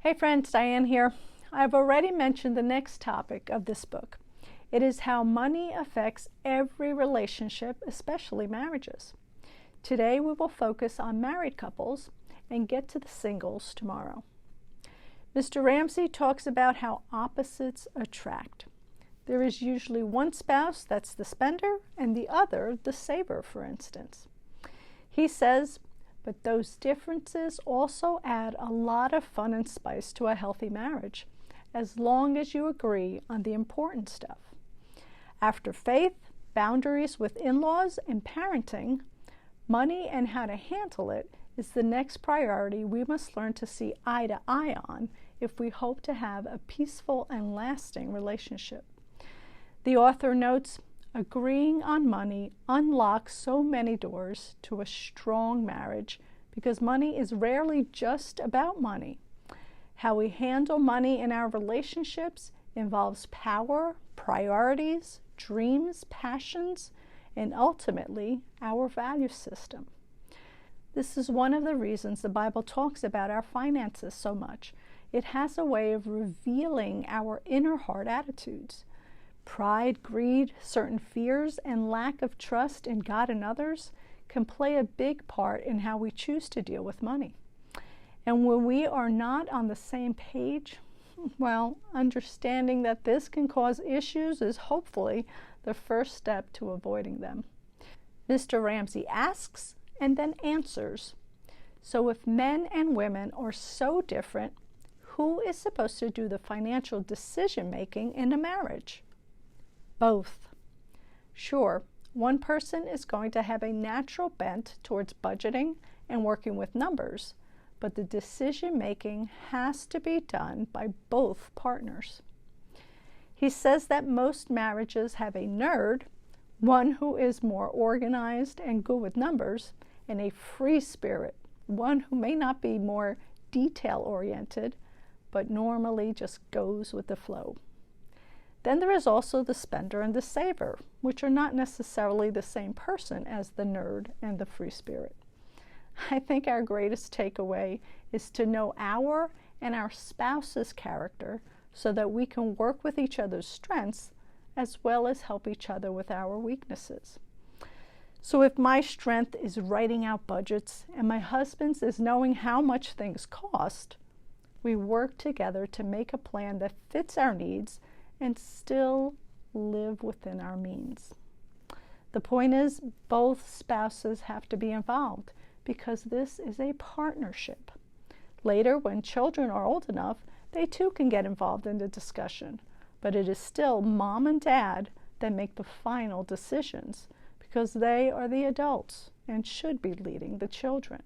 Hey friends, Diane here. I've already mentioned the next topic of this book. It is how money affects every relationship, especially marriages. Today we will focus on married couples and get to the singles tomorrow. Mr. Ramsey talks about how opposites attract. There is usually one spouse that's the spender and the other the saver, for instance. He says, but those differences also add a lot of fun and spice to a healthy marriage, as long as you agree on the important stuff. After faith, boundaries with in-laws, and parenting, money and how to handle it is the next priority we must learn to see eye to eye on if we hope to have a peaceful and lasting relationship. The author notes, agreeing on money unlocks so many doors to a strong marriage because money is rarely just about money. How we handle money in our relationships involves power, priorities, dreams, passions, and ultimately our value system. This is one of the reasons the Bible talks about our finances so much. It has a way of revealing our inner heart attitudes. Pride, greed, certain fears, and lack of trust in God and others can play a big part in how we choose to deal with money. And when we are not on the same page, well, understanding that this can cause issues is hopefully the first step to avoiding them. Mr. Ramsey asks and then answers. So if men and women are so different, who is supposed to do the financial decision-making in a marriage? Both. Sure, one person is going to have a natural bent towards budgeting and working with numbers, but the decision-making has to be done by both partners. He says that most marriages have a nerd, one who is more organized and good with numbers, and a free spirit, one who may not be more detail-oriented, but normally just goes with the flow. Then there is also the spender and the saver, which are not necessarily the same person as the nerd and the free spirit. I think our greatest takeaway is to know our and our spouse's character so that we can work with each other's strengths as well as help each other with our weaknesses. So if my strength is writing out budgets and my husband's is knowing how much things cost, we work together to make a plan that fits our needs and still live within our means. The point is, both spouses have to be involved because this is a partnership. Later, when children are old enough, they too can get involved in the discussion, but it is still mom and dad that make the final decisions because they are the adults and should be leading the children.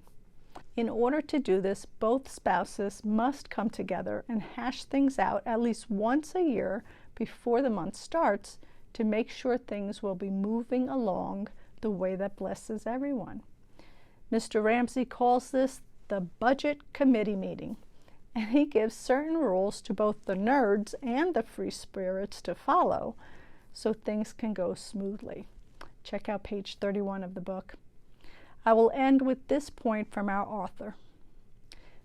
In order to do this, both spouses must come together and hash things out at least once a year before the month starts to make sure things will be moving along the way that blesses everyone. Mr. Ramsey calls this the budget committee meeting, and he gives certain rules to both the nerds and the free spirits to follow so things can go smoothly. Check out page 31 of the book. I will end with this point from our author.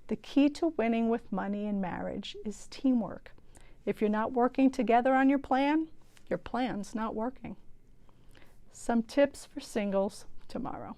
The key to winning with money in marriage is teamwork. If you're not working together on your plan's not working. Some tips for singles tomorrow.